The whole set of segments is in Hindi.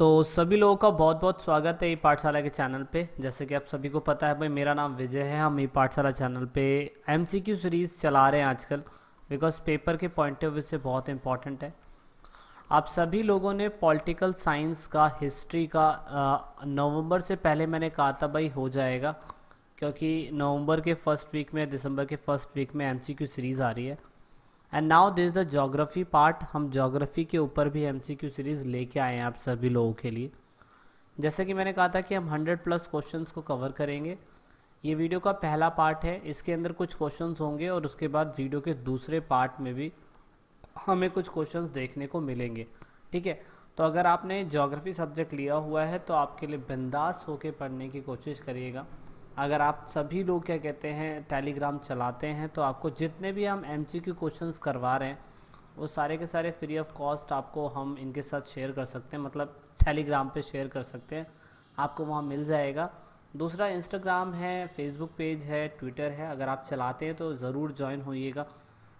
तो सभी लोगों का बहुत बहुत स्वागत है ई पाठशाला के चैनल पे। जैसे कि आप सभी को पता है भाई, मेरा नाम विजय है। हम ई पाठशाला चैनल पे एमसीक्यू सीरीज़ चला रहे हैं आजकल, बिकॉज पेपर के पॉइंट ऑफ व्यू से बहुत इंपॉर्टेंट है। आप सभी लोगों ने पॉलिटिकल साइंस का, हिस्ट्री का नवंबर से पहले मैंने कहा था भाई हो जाएगा, क्योंकि नवंबर के फर्स्ट वीक में, दिसंबर के फर्स्ट वीक में एमसीक्यू सीरीज़ आ रही है। And now this is the geography part. हम ज्योग्राफी के ऊपर भी एमसीक्यू सीरीज़ लेके आए हैं आप सभी लोगों के लिए। जैसे कि मैंने कहा था कि हम 100+ क्वेश्चंस को कवर करेंगे। ये वीडियो का पहला पार्ट है, इसके अंदर कुछ क्वेश्चंस होंगे और उसके बाद वीडियो के दूसरे पार्ट में भी हमें कुछ क्वेश्चंस देखने को मिलेंगे। ठीक है, तो अगर आपने ज्योग्राफी सब्जेक्ट लिया हुआ है तो आपके लिए बिंदास होके पढ़ने की कोशिश करिएगा। अगर आप सभी लोग क्या कहते हैं टेलीग्राम चलाते हैं, तो आपको जितने भी हम एमसीक्यू क्वेश्चंस करवा रहे हैं वो सारे के सारे फ्री ऑफ कॉस्ट आपको हम इनके साथ शेयर कर सकते हैं, मतलब टेलीग्राम पे शेयर कर सकते हैं, आपको वहाँ मिल जाएगा। दूसरा इंस्टाग्राम है, फेसबुक पेज है, ट्विटर है, अगर आप चलाते हैं तो ज़रूर ज्वाइन होइएगा।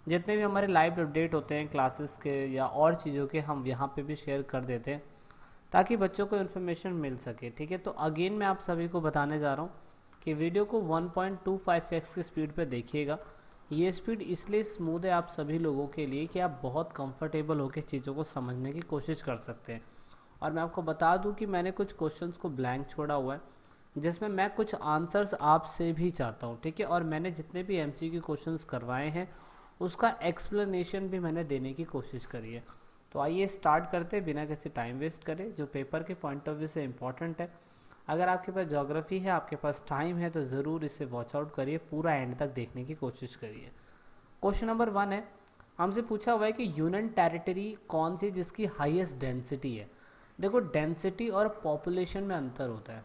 जितने भी हमारे लाइव अपडेट होते हैं क्लासेस के या और चीज़ों के, हम यहाँ पे भी शेयर कर देते हैं ताकि बच्चों को इन्फॉर्मेशन मिल सके। ठीक है, तो अगेन मैं आप सभी को बताने जा रहा हूँ कि वीडियो को 1.25x की स्पीड पे देखिएगा। ये स्पीड इसलिए स्मूथ है आप सभी लोगों के लिए कि आप बहुत कंफर्टेबल होकर चीज़ों को समझने की कोशिश कर सकते हैं। और मैं आपको बता दूं कि मैंने कुछ क्वेश्चंस को ब्लैंक छोड़ा हुआ है, जिसमें मैं कुछ आंसर्स आपसे भी चाहता हूं। ठीक है, और मैंने जितने भी एमसीक्यू क्वेश्चंस करवाए हैं उसका एक्सप्लेनेशन भी मैंने देने की कोशिश करी है। तो आइए स्टार्ट करते हैं बिना किसी टाइम वेस्ट करे, जो पेपर के पॉइंट ऑफ व्यू से इम्पॉर्टेंट है। अगर आपके पास ज्योग्राफी है, आपके पास टाइम है, तो ज़रूर इसे वॉच आउट करिए, पूरा एंड तक देखने की कोशिश करिए। क्वेश्चन नंबर 1 है, हमसे पूछा हुआ है कि यूनियन टेरिटरी कौन सी जिसकी हाईएस्ट डेंसिटी है। देखो, डेंसिटी और पॉपुलेशन में अंतर होता है।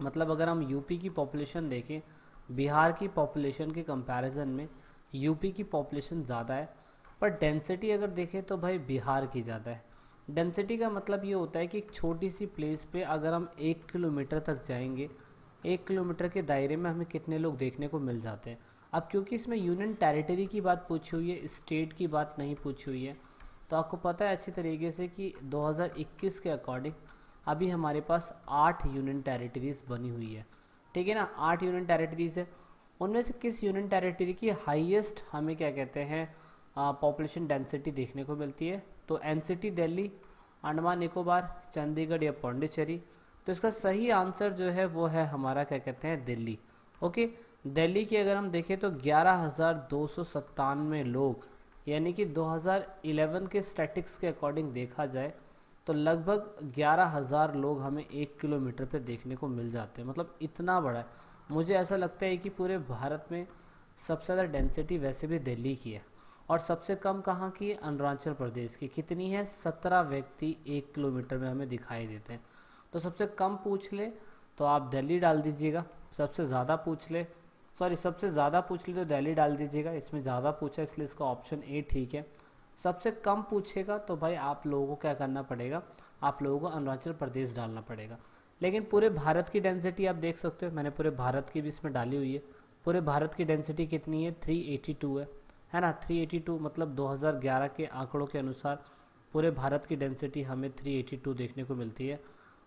मतलब अगर हम यूपी की पॉपुलेशन देखें बिहार की पॉपुलेशन के कंपैरिजन में यूपी की पॉपुलेशन ज़्यादा है, पर डेंसिटी अगर देखें तो भाई बिहार की ज़्यादा है। डेंसिटी का मतलब ये होता है कि एक छोटी सी प्लेस पे अगर हम 1 किलोमीटर तक जाएंगे, 1 किलोमीटर के दायरे में हमें कितने लोग देखने को मिल जाते हैं। अब क्योंकि इसमें यूनियन टेरिटरी की बात पूछी हुई है, स्टेट की बात नहीं पूछी हुई है, तो आपको पता है अच्छी तरीके से कि 2021 के अकॉर्डिंग अभी हमारे पास 8 यूनियन टेरिटरीज बनी हुई है। ठीक है ना, 8 यूनियन टेरिटरीज है। उनमें से किस यूनियन टेरिटरी की हाईएस्ट हमें क्या कहते हैं पॉपुलेशन डेंसिटी देखने को मिलती है? तो एनसीटी दिल्ली, अंडमान निकोबार, चंडीगढ़ या पौंडीचेरी। तो इसका सही आंसर जो है वो है हमारा क्या कहते हैं दिल्ली। ओके, दिल्ली की अगर हम देखें तो 11,297 लोग, यानी कि 2011 के स्टैटिक्स के अकॉर्डिंग देखा जाए तो लगभग 11,000 लोग हमें 1 किलोमीटर पे देखने को मिल जाते हैं। मतलब इतना बड़ा है। मुझे ऐसा लगता है कि पूरे भारत में सबसे ज़्यादा डेंसिटी वैसे भी दिल्ली की है, और सबसे कम कहाँ की है? अरुणाचल प्रदेश की। कितनी है? 17 व्यक्ति 1 किलोमीटर में हमें दिखाई देते हैं। तो सबसे कम पूछ ले तो आप दिल्ली डाल दीजिएगा, सबसे ज़्यादा पूछ ले, सॉरी सबसे ज़्यादा पूछ ले तो दिल्ली डाल दीजिएगा। इसमें ज़्यादा पूछा इसलिए इसका ऑप्शन ए ठीक है। सबसे कम पूछेगा तो भाई आप लोगों को क्या करना पड़ेगा? आप लोगों को अरुणाचल प्रदेश डालना पड़ेगा। लेकिन पूरे भारत की डेंसिटी आप देख सकते हो, मैंने पूरे भारत की भी इसमें डाली हुई है। पूरे भारत की डेंसिटी कितनी है? 382 है ना। 382 मतलब 2011 के आंकड़ों के अनुसार पूरे भारत की डेंसिटी हमें 382 देखने को मिलती है।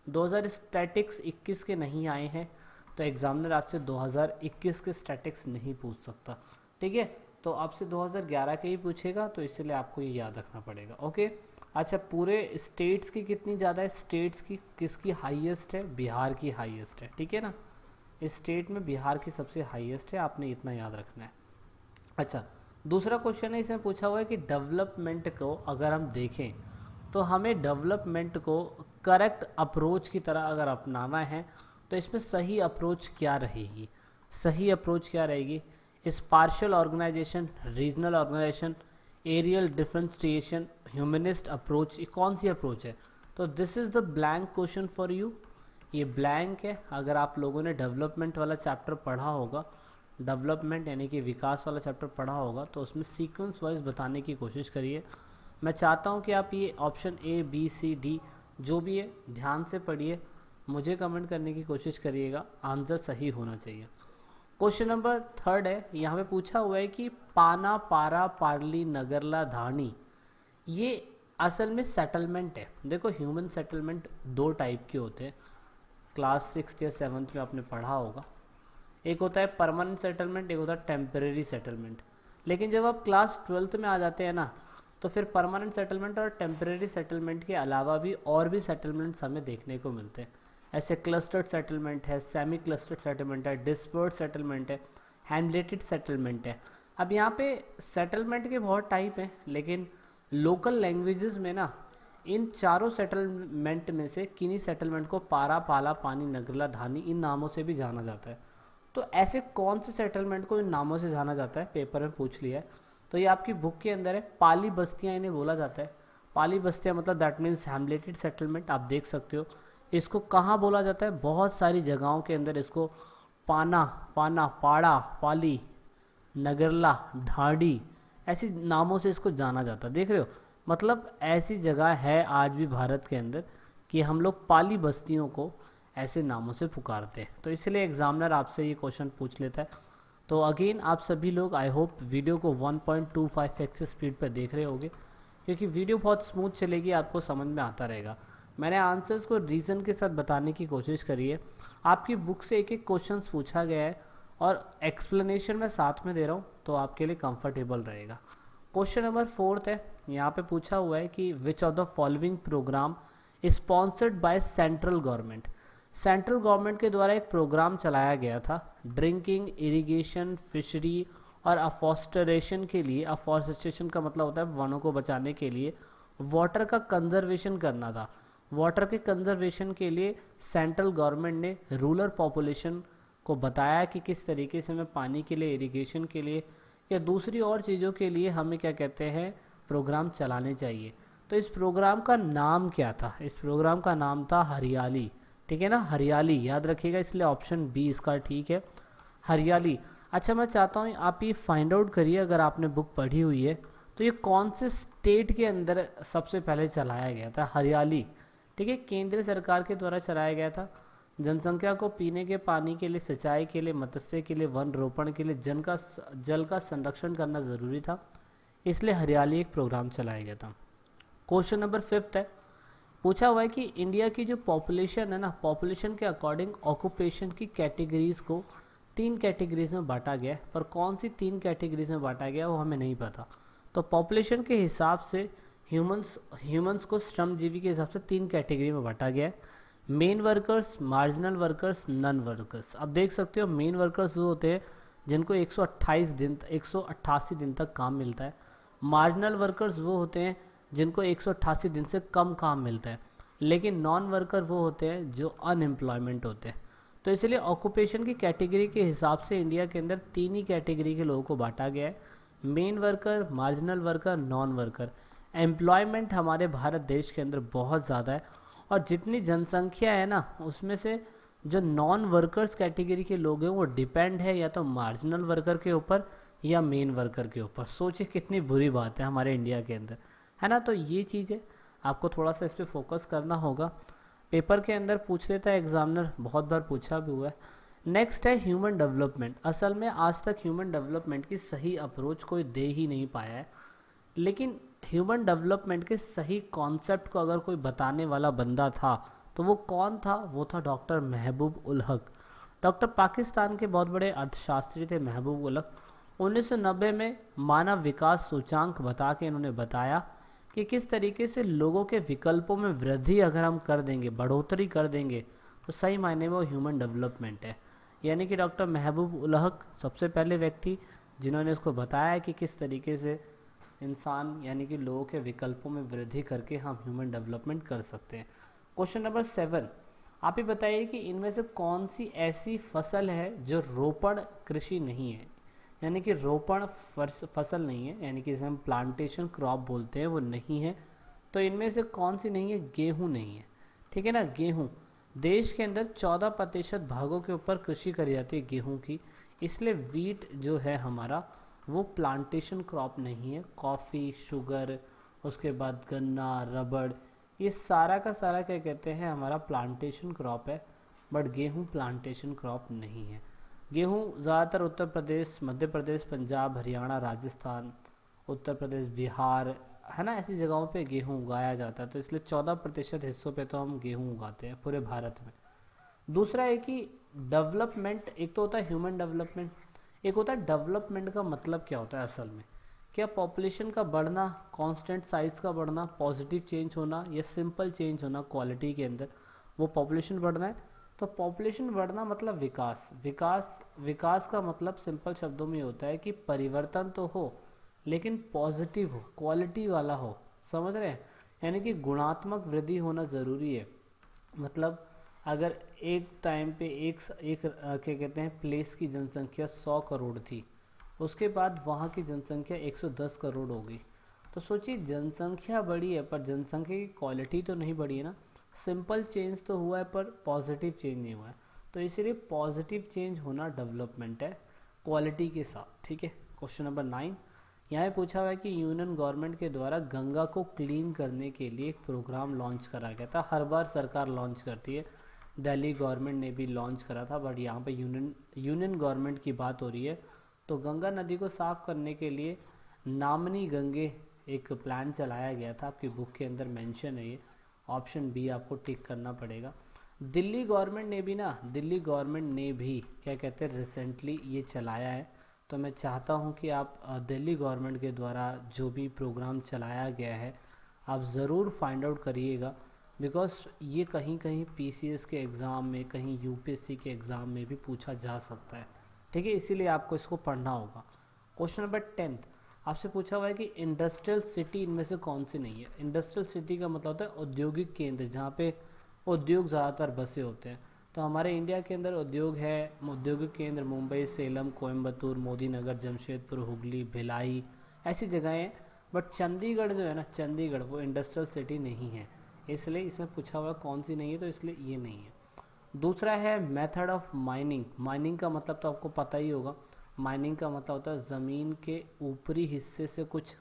2000 स्टैटिक्स 21 के नहीं आए हैं, तो एग्जामिनर आपसे 2021 के स्टैटिक्स नहीं पूछ सकता। ठीक है, तो आपसे 2011 के ही पूछेगा, तो इसलिए आपको ये याद रखना पड़ेगा। ओके, अच्छा, पूरे स्टेट्स की कितनी ज़्यादा है? स्टेट्स की किसकी हाईएस्ट है? बिहार की हाईएस्ट है। ठीक है ना, इस स्टेट में बिहार की सबसे हाईएस्ट है, आपने इतना याद रखना है। अच्छा, दूसरा क्वेश्चन है, इसमें पूछा हुआ है कि डेवलपमेंट को अगर हम देखें तो हमें डेवलपमेंट को करेक्ट अप्रोच की तरह अगर अपनाना है तो इसमें सही अप्रोच क्या रहेगी? सही अप्रोच क्या रहेगी? Spatial organisation, regional organisation, areal differentiation, humanist approach, ये कौन सी अप्रोच है? तो this is the blank question for you. ये ब्लैंक है। अगर आप लोगों ने डेवलपमेंट वाला चैप्टर पढ़ा होगा, डेवलपमेंट यानी कि विकास वाला चैप्टर पढ़ा होगा, तो उसमें सीक्वेंस वाइज बताने की कोशिश करिए। मैं चाहता हूँ कि आप ये option a b c d जो भी है ध्यान से पढ़िए, मुझे कमेंट करने की कोशिश करिएगा, आंसर सही होना चाहिए। क्वेश्चन नंबर 3 है, यहाँ पे पूछा हुआ है कि पाना, पारा, पारली, नगरला, धानी, ये असल में सेटलमेंट है, देखो ह्यूमन सेटलमेंट दो टाइप के होते हैं, क्लास 6 या 7 में आपने पढ़ा होगा। एक होता है परमानेंट सेटलमेंट, एक होता है टेम्परेरी सेटलमेंट। लेकिन जब आप क्लास 12 में आ जाते हैं ना, तो फिर परमानेंट सेटलमेंट और टेम्परेरी सेटलमेंट के अलावा भी और भी सेटलमेंट्स हमें देखने को मिलते हैं। ऐसे क्लस्टर्ड सेटलमेंट है, सेमी क्लस्टर्ड सेटलमेंट है, डिस्पर्स्ड सेटलमेंट है, हैमलेटेड सेटलमेंट है। अब यहाँ पे सेटलमेंट के बहुत टाइप हैं, लेकिन लोकल लैंग्वेजेस में ना इन चारों सेटलमेंट में से किन्हीं सेटलमेंट को पारा, पाला, पानी, नगरला, धानी इन नामों से भी जाना जाता है। तो ऐसे कौन से सेटलमेंट को इन नामों से जाना जाता है, पेपर में पूछ लिया है। तो ये आपकी बुक के अंदर है, पाली बस्तियाँ इन्हें बोला जाता है। पाली बस्तियाँ मतलब दैट मीन्स हैमलेटेड सेटलमेंट, आप देख सकते हो। इसको कहाँ बोला जाता है, बहुत सारी जगहों के अंदर इसको पाना, पाना, पाड़ा, पाली, नगरला, ढाडी ऐसी नामों से इसको जाना जाता है। देख रहे हो, मतलब ऐसी जगह है आज भी भारत के अंदर कि हम लोग पाली बस्तियों को ऐसे नामों से पुकारते हैं। तो इसलिए एग्जामिनर आपसे ये क्वेश्चन पूछ लेता है। तो अगेन आप सभी लोग आई होप वीडियो को 1.25x स्पीड पर देख रहे होगे, क्योंकि वीडियो बहुत स्मूथ चलेगी, आपको समझ में आता रहेगा। मैंने आंसर्स को रीज़न के साथ बताने की कोशिश करी है। आपकी बुक से एक एक क्वेश्चन पूछा गया है और एक्सप्लेनेशन मैं साथ में दे रहा हूँ, तो आपके लिए कंफर्टेबल रहेगा। क्वेश्चन नंबर 4 है, यहाँ पे पूछा हुआ है कि which of the following programme sponsored by central government. Central government के द्वारा एक प्रोग्राम चलाया गया था ड्रिंकिंग, इरिगेशन, फिशरी और अफॉस्टरेशन के लिए। अफॉस्टरेशन का मतलब होता है वनों को बचाने के लिए, वाटर का कंजर्वेशन करना था। वाटर के कंजर्वेशन के लिए सेंट्रल गवर्नमेंट ने रूरल पॉपुलेशन को बताया कि किस तरीके से हमें पानी के लिए, इरिगेशन के लिए या दूसरी और चीज़ों के लिए हमें क्या कहते हैं प्रोग्राम चलाने चाहिए। तो इस प्रोग्राम का नाम क्या था, इस प्रोग्राम का नाम था हरियाली। ठीक है ना, हरियाली याद रखिएगा, इसलिए ऑप्शन बी इसका ठीक है, हरियाली। अच्छा, मैं चाहता हूँ आप ये फाइंड आउट करिए, अगर आपने बुक पढ़ी हुई है तो ये कौन से स्टेट के अंदर सबसे पहले चलाया गया था, हरियाली। ठीक है, केंद्र सरकार के द्वारा चलाया गया था। जनसंख्या को पीने के पानी के लिए, सिंचाई के लिए, मत्स्य के लिए, वन रोपण के लिए, जल का संरक्षण करना ज़रूरी था, इसलिए हरियाली एक प्रोग्राम चलाया गया था। क्वेश्चन नंबर 5 है, पूछा हुआ है कि इंडिया की जो पॉपुलेशन है ना, पॉपुलेशन के अकॉर्डिंग ऑक्यूपेशन की कैटेगरीज को 3 कैटेगरीज में बांटा गया है, पर कौन सी 3 कैटेगरीज में बांटा गया वो हमें नहीं पता। तो पॉपुलेशन के हिसाब से ह्यूमंस को श्रमजीवी के हिसाब से 3 कैटेगरी में बांटा गया है, main workers, marginal workers, non workers. अब देख सकते हो मेन वर्कर्स वो होते हैं जिनको 188 दिन तक काम मिलता है। मार्जिनल वर्कर्स वो होते हैं जिनको 188 दिन से कम काम मिलता है। लेकिन नॉन वर्कर वो होते हैं जो अनएम्प्लॉयमेंट होते हैं। तो इसलिए ऑक्यूपेशन की कैटेगरी के हिसाब से इंडिया के अंदर 3 ही कैटेगरी के लोगों को बांटा गया है, main worker, marginal worker, non worker. Employment हमारे भारत देश के अंदर बहुत ज़्यादा है, और जितनी जनसंख्या है ना उसमें से जो नॉन वर्कर्स कैटेगरी के लोग हैं वो डिपेंड है या तो मार्जिनल वर्कर के ऊपर या मेन वर्कर के ऊपर। सोचिए कितनी बुरी बात है हमारे इंडिया के अंदर, है ना। तो ये चीज़ है, आपको थोड़ा सा इस पर फोकस करना होगा। पेपर के अंदर पूछ लेता है एग्जामिनर, बहुत बार पूछा भी हुआ है। नेक्स्ट है ह्यूमन डेवलपमेंट। असल में आज तक ह्यूमन डेवलपमेंट की सही अप्रोच कोई दे ही नहीं पाया है, लेकिन ह्यूमन डेवलपमेंट के सही कॉन्सेप्ट को अगर कोई बताने वाला बंदा था तो वो कौन था, वो था डॉक्टर महबूब उल हक। डॉक्टर पाकिस्तान के बहुत बड़े अर्थशास्त्री थे महबूब उल हक। 1990 में मानव विकास सूचांक बता के इन्होंने बताया कि किस तरीके से लोगों के विकल्पों में वृद्धि अगर हम कर देंगे, बढ़ोतरी कर देंगे, तो सही मायने में वो ह्यूमन डेवलपमेंट है। यानी कि डॉक्टर महबूब उल हक सबसे पहले व्यक्ति जिन्होंने इसको बताया कि किस तरीके से इंसान यानी कि लोगों के विकल्पों में वृद्धि करके हम ह्यूमन डेवलपमेंट कर सकते हैं। क्वेश्चन नंबर 7, आप ही बताइए कि इनमें से कौन सी ऐसी फसल है जो रोपण कृषि नहीं है, यानी कि रोपण फसल नहीं है, यानी कि जिसे हम प्लांटेशन क्रॉप बोलते हैं वो नहीं है। तो इनमें से कौन सी नहीं है, गेहूं नहीं है। ठीक है ना, गेहूं देश के अंदर 14% भागों के ऊपर कृषि करी जाती है गेहूं की, इसलिए वीट जो है हमारा वो प्लांटेशन क्रॉप नहीं है। कॉफ़ी, शुगर, उसके बाद गन्ना, रबड़, ये सारा का सारा क्या कहते हैं हमारा प्लांटेशन क्रॉप है, बट गेहूं प्लांटेशन क्रॉप नहीं है। गेहूं ज़्यादातर उत्तर प्रदेश, मध्य प्रदेश, पंजाब, हरियाणा, राजस्थान, उत्तर प्रदेश, बिहार, है ना, ऐसी जगहों पे गेहूँ उगाया जाता है, तो इसलिए 14% हिस्सों पे तो हम गेहूँ उगाते हैं पूरे भारत में। दूसरा है कि डेवलपमेंट, एक तो होता है ह्यूमन डेवलपमेंट, एक होता है डेवलपमेंट का मतलब क्या होता है असल में। क्या पॉपुलेशन का बढ़ना, कांस्टेंट साइज का बढ़ना, पॉजिटिव चेंज होना या सिंपल चेंज होना क्वालिटी के अंदर, वो पॉपुलेशन बढ़ना है। तो पॉपुलेशन बढ़ना मतलब विकास, विकास का मतलब सिंपल शब्दों में होता है कि परिवर्तन तो हो लेकिन पॉजिटिव हो, क्वालिटी वाला हो। समझ रहे हैं? यानी कि गुणात्मक वृद्धि होना ज़रूरी है। मतलब अगर एक टाइम पे क्या कहते हैं प्लेस की जनसंख्या 100 करोड़ थी, उसके बाद वहाँ की जनसंख्या 110 करोड़ हो गई, तो सोचिए जनसंख्या बढ़ी है पर जनसंख्या की क्वालिटी तो नहीं बढ़ी है ना। सिंपल चेंज तो हुआ है पर पॉजिटिव चेंज नहीं हुआ है। तो इसीलिए पॉजिटिव चेंज होना डेवलपमेंट है क्वालिटी के साथ। ठीक है। क्वेश्चन नंबर 9 यहाँ पे पूछा हुआ है कि यूनियन गवर्नमेंट के द्वारा गंगा को क्लीन करने के लिए एक प्रोग्राम लॉन्च करा गया था। हर बार सरकार लॉन्च करती है, दिल्ली गवर्नमेंट ने भी लॉन्च करा था, बट यहाँ पे यूनियन गवर्नमेंट की बात हो रही है। तो गंगा नदी को साफ करने के लिए नामनी गंगे एक प्लान चलाया गया था, आपकी बुक के अंदर मेंशन है ये। ऑप्शन बी आपको टिक करना पड़ेगा। दिल्ली गवर्नमेंट ने भी क्या कहते हैं रिसेंटली ये चलाया है। तो मैं चाहता हूँ कि आप दिल्ली गवर्नमेंट के द्वारा जो भी प्रोग्राम चलाया गया है आप ज़रूर फाइंड आउट करिएगा, बिकॉज ये कहीं कहीं पीसीएस के एग्ज़ाम में, कहीं यूपीएससी के एग्ज़ाम में भी पूछा जा सकता है। ठीक है, इसीलिए आपको इसको पढ़ना होगा। क्वेश्चन नंबर 10 आपसे पूछा हुआ है कि इंडस्ट्रियल सिटी इनमें से कौन सी नहीं है। इंडस्ट्रियल सिटी का मतलब होता है औद्योगिक केंद्र, जहाँ पे उद्योग ज़्यादातर बसे होते हैं। तो हमारे इंडिया के अंदर उद्योग है, औद्योगिक केंद्र मुंबई, सेलम, कोयम्बतूर, मोदी नगर, जमशेदपुर, हुगली, भिलाई, ऐसी जगहें हैं। बट चंडीगढ़ जो है ना, चंडीगढ़ वो इंडस्ट्रियल सिटी नहीं है, इसलिए इसमें पूछा हुआ कौन सी नहीं है, तो इसलिए ये नहीं है। दूसरा है मेथड ऑफ माइनिंग। माइनिंग का मतलब तो आपको पता ही होगा। माइनिंग का मतलब होता है ज़मीन के ऊपरी हिस्से से कुछ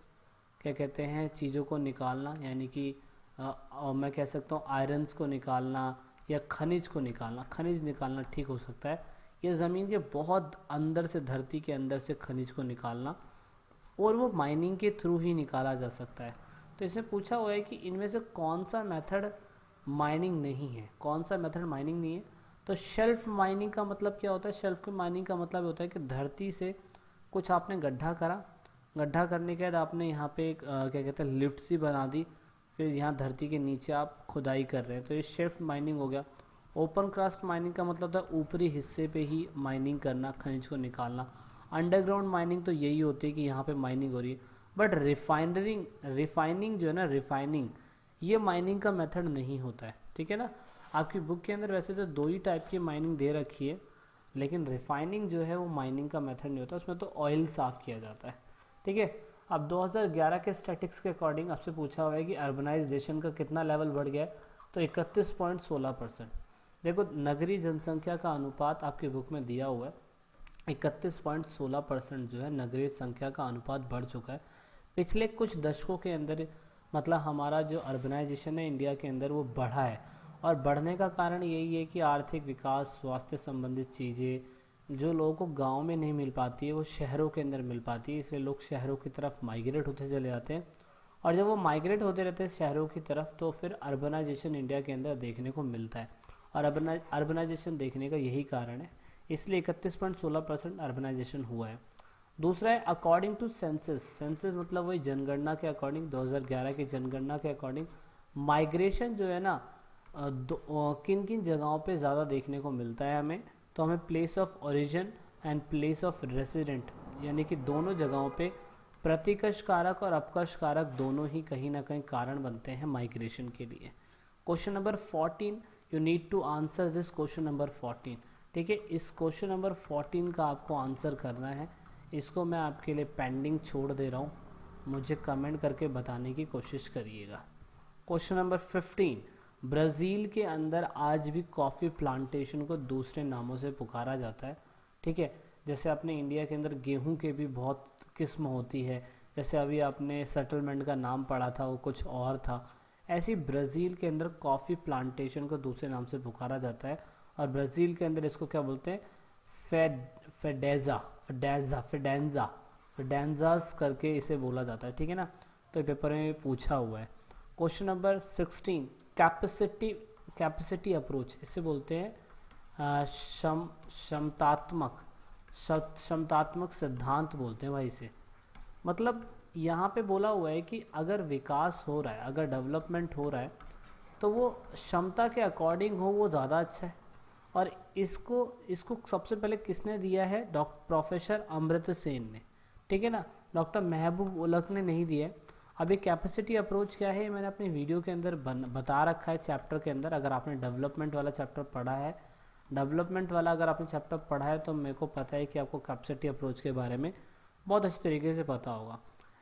क्या कहते हैं चीज़ों को निकालना, यानी कि और मैं कह सकता हूँ आयरन्स को निकालना या खनिज को निकालना। खनिज निकालना ठीक हो सकता है। ये ज़मीन के बहुत अंदर से, धरती के अंदर से खनिज को निकालना, और वो माइनिंग के थ्रू ही निकाला जा सकता है। तो इसमें पूछा हुआ है कि इनमें से कौन सा मेथड माइनिंग नहीं है, कौन सा मेथड माइनिंग नहीं है। तो शेल्फ माइनिंग का मतलब क्या होता है? शेल्फ माइनिंग का मतलब होता है कि धरती से कुछ आपने गड्ढा करा, गड्ढा करने के बाद आपने यहाँ पे एक क्या कहते हैं लिफ्ट सी बना दी, फिर यहाँ धरती के नीचे आप खुदाई कर रहे हैं, तो ये शेल्फ माइनिंग हो गया। ओपन कास्ट माइनिंग का मतलब था ऊपरी हिस्से पे ही माइनिंग करना, खनिज को निकालना। अंडरग्राउंड माइनिंग तो यही होती है कि यहाँ पे माइनिंग हो रही है। बट रिफाइनिंग जो है ना, रिफाइनिंग ये माइनिंग का मेथड नहीं होता है। ठीक है ना। आपकी बुक के अंदर वैसे तो दो ही टाइप की माइनिंग दे रखी है, लेकिन रिफाइनिंग जो है वो माइनिंग का मेथड नहीं होता, उसमें तो ऑयल साफ़ किया जाता है। ठीक है। अब 2011 के स्टैटिक्स के अकॉर्डिंग आपसे पूछा हुआ है कि अर्बनाइजेशन का कितना लेवल बढ़ गया है, तो 31.16%। देखो नगरीय जनसंख्या का अनुपात आपकी बुक में दिया हुआ है, 31.16% जो है नगरीय संख्या का अनुपात बढ़ चुका है पिछले कुछ दशकों के अंदर। मतलब हमारा जो अर्बनाइजेशन है इंडिया के अंदर वो बढ़ा है, और बढ़ने का कारण यही है कि आर्थिक विकास, स्वास्थ्य संबंधित चीज़ें जो लोगों को गांव में नहीं मिल पाती है वो शहरों के अंदर मिल पाती है, इसलिए लोग शहरों की तरफ माइग्रेट होते चले जाते हैं। और जब वो माइग्रेट होते रहते हैं शहरों की तरफ, तो फिर अर्बनाइजेशन इंडिया के अंदर देखने को मिलता है। और अर्बनाइजेशन देखने का यही कारण है, इसलिए 31.16% अर्बनाइजेशन हुआ है। दूसरा है अकॉर्डिंग टू सेंसस। सेंसस मतलब वही जनगणना के अकॉर्डिंग, 2011 की जनगणना के अकॉर्डिंग माइग्रेशन जो है ना किन किन जगहों पे ज़्यादा देखने को मिलता है हमें, तो हमें place of origin and place of resident, यानी कि दोनों जगहों पे प्रतिकर्ष कारक और अपकर्ष कारक दोनों ही कहीं ना कहीं कारण बनते हैं माइग्रेशन के लिए। Question number 14, you need to answer this question number 14। ठीक है, इस क्वेश्चन नंबर 14 का आपको आंसर करना है। इसको मैं आपके लिए पेंडिंग छोड़ दे रहा हूँ, मुझे कमेंट करके बताने की कोशिश करिएगा। क्वेश्चन नंबर 15, ब्राज़ील के अंदर आज भी कॉफ़ी प्लांटेशन को दूसरे नामों से पुकारा जाता है। ठीक है, जैसे अपने इंडिया के अंदर गेहूं के भी बहुत किस्म होती है, जैसे अभी आपने सेटलमेंट का नाम पढ़ा था वो कुछ और था, ऐसी ब्राज़ील के अंदर कॉफ़ी प्लांटेशन को दूसरे नाम से पुकारा जाता है। और ब्राज़ील के अंदर इसको क्या बोलते हैं? फेडेंजास करके इसे बोला जाता है। ठीक है ना। तो ये पेपर में पूछा हुआ है। क्वेश्चन नंबर 16, कैपेसिटी अप्रोच, इसे बोलते हैं क्षमतात्मक सिद्धांत बोलते हैं भाई इसे। मतलब यहाँ पे बोला हुआ है कि अगर विकास हो रहा है, अगर डेवलपमेंट हो रहा है, तो वो क्षमता के अकॉर्डिंग हो वो ज़्यादा अच्छा है। और इसको सबसे पहले किसने दिया है? प्रोफेसर अमृत सेन ने, ठीक है ना, डॉक्टर महबूब उलक ने नहीं दिया है। अब ये कैपेसिटी अप्रोच क्या है, मैंने अपनी वीडियो के अंदर बता रखा है चैप्टर के अंदर। अगर आपने डेवलपमेंट वाला चैप्टर पढ़ा है, अगर आपने चैप्टर पढ़ा है तो मेरे को पता है कि आपको कैपेसिटी अप्रोच के बारे में बहुत अच्छी तरीके से पता होगा।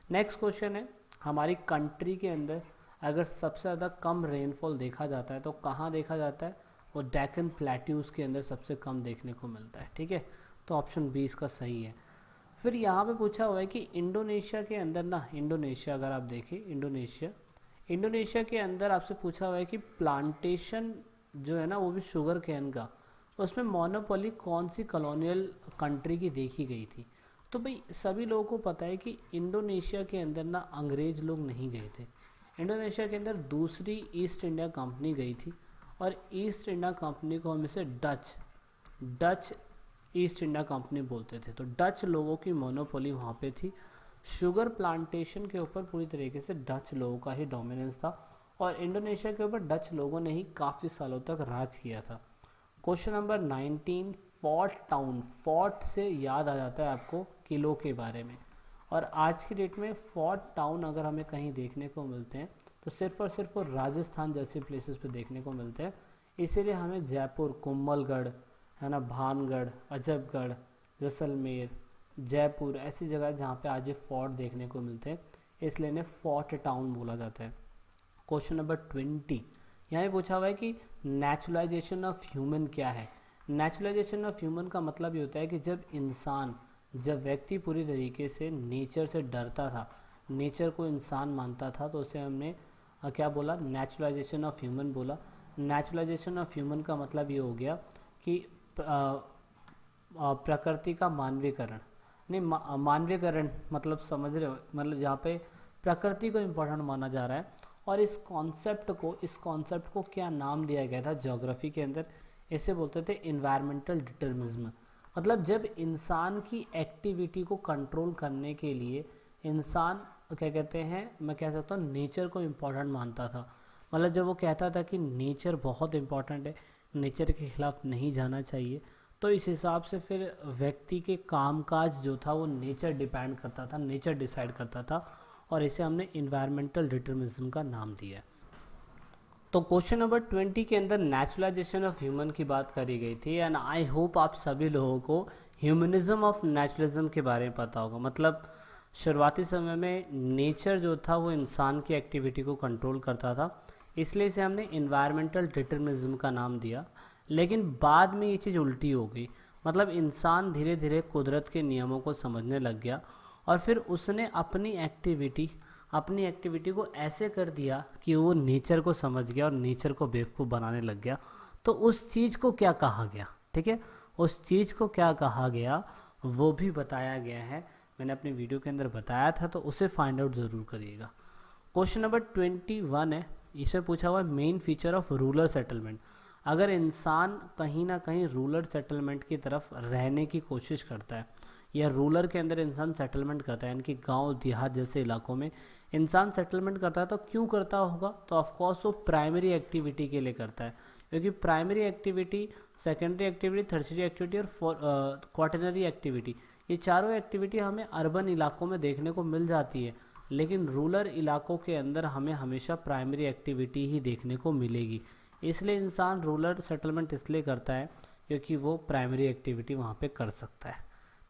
नेक्स्ट क्वेश्चन है, हमारी कंट्री के अंदर अगर सबसे ज़्यादा कम रेनफॉल देखा जाता है तो कहाँ देखा जाता है? वो डेक्कन प्लेट्यूज़ के अंदर सबसे कम देखने को मिलता है, ठीक है। तो ऑप्शन बी इसका सही है। फिर यहाँ पे पूछा हुआ है कि इंडोनेशिया के अंदर ना, इंडोनेशिया अगर आप देखें, इंडोनेशिया के अंदर आपसे पूछा हुआ है कि प्लांटेशन जो है ना, वो भी शुगर कैन का, उसमें मोनोपोली कौन सी कॉलोनियल कंट्री की देखी गई थी? तो भाई सभी लोगों को पता है कि इंडोनेशिया के अंदर ना अंग्रेज लोग नहीं गए थे। इंडोनेशिया के अंदर दूसरी ईस्ट इंडिया कंपनी गई थी, और ईस्ट इंडिया कंपनी को हम इसे डच ईस्ट इंडिया कंपनी बोलते थे। तो डच लोगों की मोनोपोली वहाँ पे थी। शुगर प्लांटेशन के ऊपर पूरी तरीके से डच लोगों का ही डोमिनेंस था, और इंडोनेशिया के ऊपर डच लोगों ने ही काफ़ी सालों तक राज किया था। Question number 19, fort town. Fort से याद आ जाता है आपको किलो के बारे में, और आज की डेट में फोर्ट टाउन अगर हमें कहीं देखने को मिलते हैं तो सिर्फ और सिर्फ वो राजस्थान जैसे प्लेसेस पे देखने को मिलते हैं। इसीलिए हमें जयपुर, कुंभलगढ़ है ना, भानगढ़, अजबगढ़, जैसलमेर, जयपुर ऐसी जगह जहाँ पे आज ये फोर्ट देखने को मिलते हैं, इसलिए इन्हें फोर्ट टाउन बोला जाता है। क्वेश्चन नंबर 20, यहाँ पे पूछा हुआ है कि नेचुरलाइजेशन ऑफ ह्यूमन क्या है? नेचुरलाइजेशन ऑफ ह्यूमन का मतलब ये होता है कि जब व्यक्ति पूरी तरीके से नेचर से डरता था, नेचर को इंसान मानता था, तो उसे हमने क्या बोला? नेचुरलाइजेशन ऑफ ह्यूमन बोला। नेचुरलाइजेशन ऑफ ह्यूमन का मतलब ये हो गया कि प्रकृति का मानवीकरण, नहीं मानवीकरण मतलब समझ रहे हो, मतलब जहाँ पे प्रकृति को इम्पोर्टेंट माना जा रहा है। और इस कॉन्सेप्ट को क्या नाम दिया गया था ज्योग्राफी के अंदर? इसे बोलते थे इन्वायरमेंटल डिटर्मिनिज्म। मतलब जब इंसान की एक्टिविटी को कंट्रोल करने के लिए इंसान क्या कहते हैं, मैं कह सकता हूँ नेचर को इम्पोर्टेंट मानता था। मतलब जब वो कहता था कि नेचर बहुत इम्पोर्टेंट है, नेचर के खिलाफ नहीं जाना चाहिए, तो इस हिसाब से फिर व्यक्ति के कामकाज जो था वो नेचर डिपेंड करता था, नेचर डिसाइड करता था, और इसे हमने इन्वायरमेंटल डिटर्मिनिज्म का नाम दिया। तो क्वेश्चन नंबर 20 के अंदर नेचुरलाइजेशन ऑफ ह्यूमन की बात करी गई थी, एंड आई होप आप सभी लोगों को ह्यूमनिज्म ऑफ नेचुरलिज्म के बारे में पता होगा। मतलब शुरुआती समय में नेचर जो था वो इंसान की एक्टिविटी को कंट्रोल करता था, इसलिए इसे हमने इन्वायरमेंटल डिटर्मिनिज्म का नाम दिया। लेकिन बाद में ये चीज़ उल्टी हो गई, मतलब इंसान धीरे धीरे कुदरत के नियमों को समझने लग गया, और फिर उसने अपनी एक्टिविटी को ऐसे कर दिया कि वो नेचर को समझ गया और नेचर को बेवकूफ़ बनाने लग गया। तो उस चीज़ को क्या कहा गया, ठीक है, उस चीज़ को क्या कहा गया वो भी बताया गया है, मैंने अपनी वीडियो के अंदर बताया था, तो उसे फाइंड आउट ज़रूर करिएगा। क्वेश्चन नंबर 21 है, इसमें पूछा हुआ है main feature of rural settlement. अगर इंसान कहीं ना कहीं रूरल सेटलमेंट की तरफ रहने की कोशिश करता है, या रूरल के अंदर इंसान सेटलमेंट करता है, यानी कि गांव देहात जैसे इलाकों में इंसान सेटलमेंट करता है, तो क्यों करता होगा? तो ऑफकोर्स वो प्राइमरी एक्टिविटी के लिए करता है, क्योंकि primary activity, secondary activity, tertiary activity और क्वाटरनरी एक्टिविटी, ये चारों एक्टिविटी हमें अर्बन इलाकों में देखने को मिल जाती है, लेकिन रूरल इलाकों के अंदर हमें हमेशा प्राइमरी एक्टिविटी ही देखने को मिलेगी। इसलिए इंसान रूरल सेटलमेंट इसलिए करता है क्योंकि वो प्राइमरी एक्टिविटी वहाँ पे कर सकता है,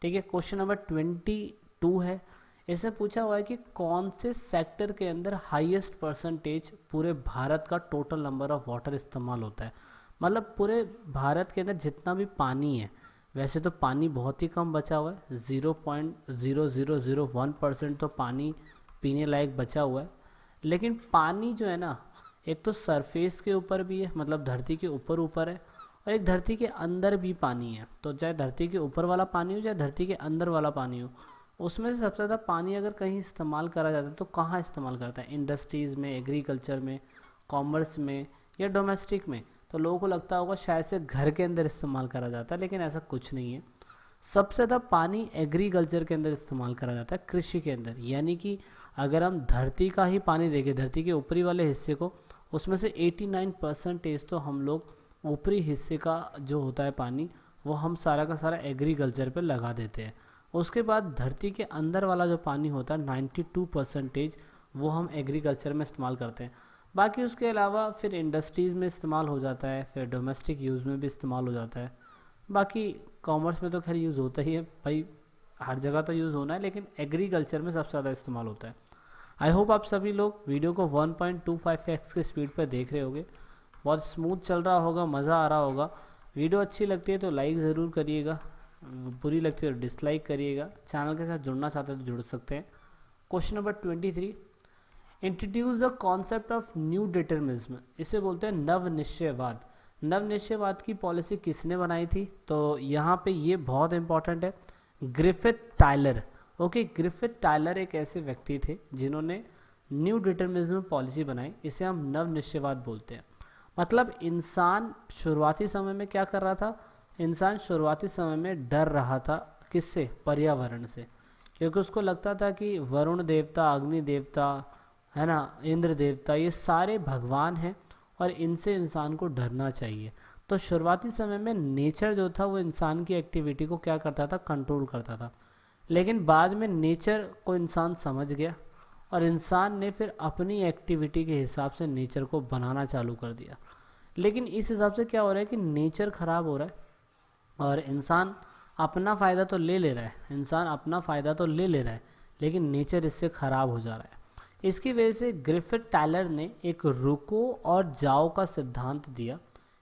ठीक है। क्वेश्चन नंबर 22 है, इसमें पूछा हुआ है कि कौन से सेक्टर के अंदर हाईएस्ट परसेंटेज पूरे भारत का टोटल नंबर ऑफ वाटर इस्तेमाल होता है। मतलब पूरे भारत के अंदर जितना भी पानी है, वैसे तो पानी बहुत ही कम बचा हुआ है, 0.0001% तो पानी पीने लायक बचा हुआ है, लेकिन पानी जो है ना, एक तो सरफेस के ऊपर भी है, मतलब धरती के ऊपर है, और एक धरती के अंदर भी पानी है। तो चाहे धरती के ऊपर वाला पानी हो चाहे धरती के अंदर वाला पानी हो, उसमें से सबसे ज़्यादा पानी अगर कहीं इस्तेमाल करा जाता है तो कहाँ इस्तेमाल करता है, इंडस्ट्रीज़ में, एग्रीकल्चर में, कॉमर्स में या डोमेस्टिक में। तो लोगों को लगता होगा शायद से घर के अंदर इस्तेमाल करा जाता है, लेकिन ऐसा कुछ नहीं है। सबसे ज़्यादा पानी एग्रीकल्चर के अंदर इस्तेमाल करा जाता है, कृषि के अंदर। यानी कि अगर हम धरती का ही पानी देखें, धरती के ऊपरी वाले हिस्से को, उसमें से 89% तो हम लोग ऊपरी हिस्से का जो होता है पानी, वो हम सारा का सारा एग्रीकल्चर पे लगा देते हैं। उसके बाद धरती के अंदर वाला जो पानी होता है 92% वो हम एग्रीकल्चर में इस्तेमाल करते हैं। बाकी उसके अलावा फिर इंडस्ट्रीज़ में इस्तेमाल हो जाता है, फिर डोमेस्टिक यूज़ में भी इस्तेमाल हो जाता है। बाकी कॉमर्स में तो खैर यूज़ होता ही है भाई, हर जगह तो यूज़ होना है, लेकिन एग्रीकल्चर में सबसे ज़्यादा इस्तेमाल होता है। आई होप आप सभी लोग वीडियो को 1.25x की स्पीड पर देख रहे होगे, बहुत स्मूथ चल रहा होगा, मज़ा आ रहा होगा। वीडियो अच्छी लगती है तो लाइक ज़रूर करिएगा, बुरी लगती है तो डिसलाइक करिएगा। चैनल के साथ जुड़ना चाहते हैं तो जुड़ सकते हैं। Question number 23, introduce the concept of neo determinism. इसे बोलते हैं नव निश्चयवाद। नव निश्चयवाद की पॉलिसी किसने बनाई थी? तो यहाँ पे ये बहुत इंपॉर्टेंट है, Griffith Tyler. Okay, Griffith Tyler एक ऐसे व्यक्ति थे जिन्होंने न्यू डिटर्मिज्म पॉलिसी बनाई। इसे हम नव निश्चयवाद बोलते हैं। मतलब इंसान शुरुआती समय में क्या कर रहा था? इंसान शुरुआती समय में डर रहा था, किससे? पर्यावरण से, क्योंकि उसको लगता था कि वरुण देवता, अग्नि देवता है ना, इंद्र देवता, ये सारे भगवान हैं और इनसे इंसान को डरना चाहिए। तो शुरुआती समय में नेचर जो था वो इंसान की एक्टिविटी को क्या करता था? कंट्रोल करता था। लेकिन बाद में नेचर को इंसान समझ गया और इंसान ने फिर अपनी एक्टिविटी के हिसाब से नेचर को बनाना चालू कर दिया। लेकिन इस हिसाब से क्या हो रहा है कि नेचर ख़राब हो रहा है और इंसान अपना फ़ायदा तो ले ले रहा है, इंसान अपना फ़ायदा तो ले ले रहा है, लेकिन नेचर इससे ख़राब हो जा रहा है। इसकी वजह से ग्रिफिथ टायलर ने एक रुको और जाओ का सिद्धांत दिया।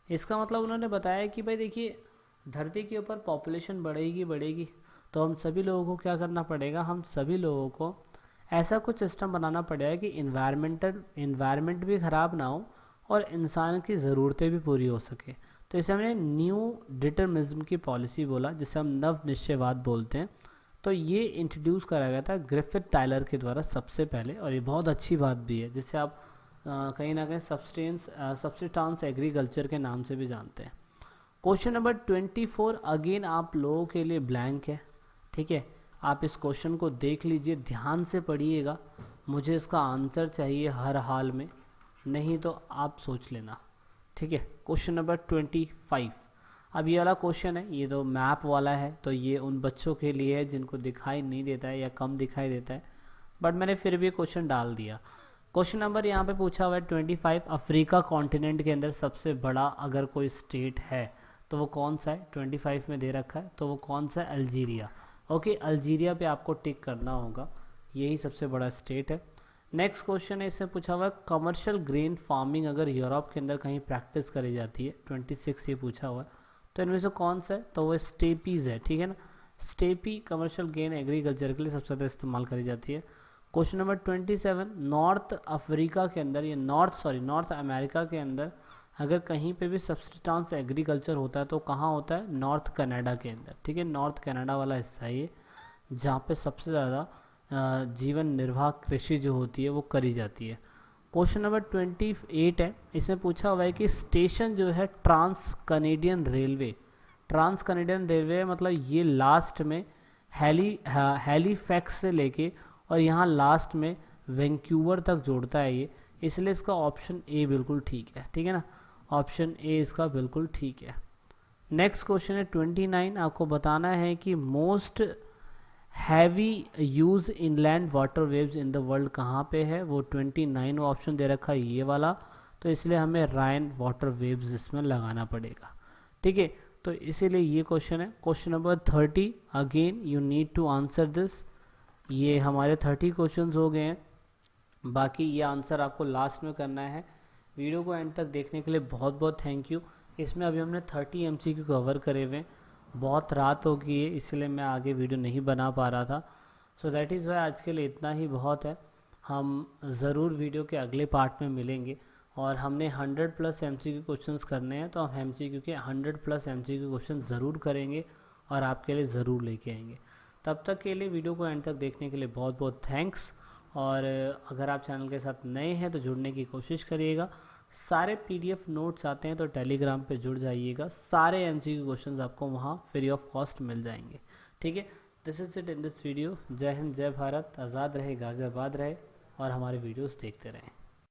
इसका मतलब उन्होंने बताया कि भाई देखिए, धरती के ऊपर पॉपुलेशन बढ़ेगी बढ़ेगी, तो हम सभी लोगों को क्या करना पड़ेगा? हम सभी लोगों को ऐसा कुछ सिस्टम बनाना पड़ेगा कि इन्वायरमेंट भी ख़राब ना हो और इंसान की ज़रूरतें भी पूरी हो सके। तो इसे हमने न्यू डिटर्मिज्म की पॉलिसी बोला, जिसे हम नव निश्चयवाद बोलते हैं। तो ये इंट्रोड्यूस करा गया था ग्रिफिथ टायलर के द्वारा सबसे पहले, और ये बहुत अच्छी बात भी है, जिससे आप कहीं ना कहीं सब्सटेंस एग्रीकल्चर के नाम से भी जानते हैं। क्वेश्चन नंबर 24 अगेन आप लोगों के लिए ब्लैंक है, ठीक है। आप इस क्वेश्चन को देख लीजिए, ध्यान से पढ़िएगा, मुझे इसका आंसर चाहिए हर हाल में, नहीं तो आप सोच लेना, ठीक है। क्वेश्चन नंबर 25, अब ये वाला क्वेश्चन है, ये तो मैप वाला है, तो ये उन बच्चों के लिए है जिनको दिखाई नहीं देता है या कम दिखाई देता है, बट मैंने फिर भी क्वेश्चन डाल दिया। क्वेश्चन नंबर यहाँ पे पूछा हुआ है 25, अफ्रीका कॉन्टिनेंट के अंदर सबसे बड़ा अगर कोई स्टेट है तो वो कौन सा है? 25 में दे रखा है, तो वो कौन सा है? अल्जीरिया। ओके, अल्जीरिया पे आपको टिक करना होगा, यही सबसे बड़ा स्टेट है। नेक्स्ट क्वेश्चन है, इसमें पूछा हुआ है कमर्शियल ग्रेन फार्मिंग अगर यूरोप के अंदर कहीं प्रैक्टिस करी जाती है, 26 ये पूछा हुआ है, तो इनमें से कौन सा है? तो वो स्टेपीज़ है, ठीक है ना। स्टेपी कमर्शियल ग्रेन एग्रीकल्चर के लिए सबसे ज़्यादा इस्तेमाल करी जाती है। क्वेश्चन नंबर 27, नॉर्थ अफ्रीका के अंदर, ये नॉर्थ अमेरिका के अंदर अगर कहीं पे भी सब्सटेंस एग्रीकल्चर होता है तो कहाँ होता है? नॉर्थ कनाडा के अंदर, ठीक है। नॉर्थ कनाडा वाला हिस्सा है ये, जहाँ पे सबसे ज़्यादा जीवन निर्वाह कृषि जो होती है वो करी जाती है। क्वेश्चन नंबर 28 है, इसमें पूछा हुआ है कि स्टेशन जो है ट्रांस कनेडियन रेलवे मतलब ये लास्ट में हैलीफैक्स से लेके और यहाँ लास्ट में वैंकूवर तक जोड़ता है ये, इसलिए इसका ऑप्शन ए बिल्कुल ठीक है, ठीक है ना। ऑप्शन ए इसका बिल्कुल ठीक है। नेक्स्ट क्वेश्चन है 29, आपको बताना है कि most heavy use inland water waves in the world कहाँ पे है? वो 29 ऑप्शन दे रखा है ये वाला, तो इसलिए हमें राइन वाटर वेव्स इसमें लगाना पड़ेगा, ठीक है। तो इसीलिए ये क्वेश्चन है। Question number 30, again you need to answer this. ये हमारे 30 क्वेश्चंस हो गए हैं, बाकी ये आंसर आपको लास्ट में करना है। वीडियो को एंड तक देखने के लिए बहुत बहुत थैंक यू। इसमें अभी हमने 30 MCQ कवर करे हुए हैं, बहुत रात हो गई है इसलिए मैं आगे वीडियो नहीं बना पा रहा था। सो दैट इज़ वाई आज के लिए इतना ही बहुत है। हम ज़रूर वीडियो के अगले पार्ट में मिलेंगे और हमने 100+ MCQ क्वेश्चंस करने हैं, तो हम MCQ के 100+ MCQ क्वेश्चन ज़रूर करेंगे और आपके लिए ज़रूर लेके आएंगे। तब तक के लिए वीडियो को एंड तक देखने के लिए बहुत बहुत थैंक्स। और अगर आप चैनल के साथ नए हैं तो जुड़ने की कोशिश करिएगा। सारे पीडीएफ नोट्स आते हैं तो टेलीग्राम पे जुड़ जाइएगा, सारे एमसीक्यू क्वेश्चंस आपको वहाँ फ्री ऑफ कॉस्ट मिल जाएंगे। ठीक है, this is it in this video. जय हिंद, जय भारत, आज़ाद रहे, गाज़ियाबाद रहे और हमारे वीडियोस देखते रहें।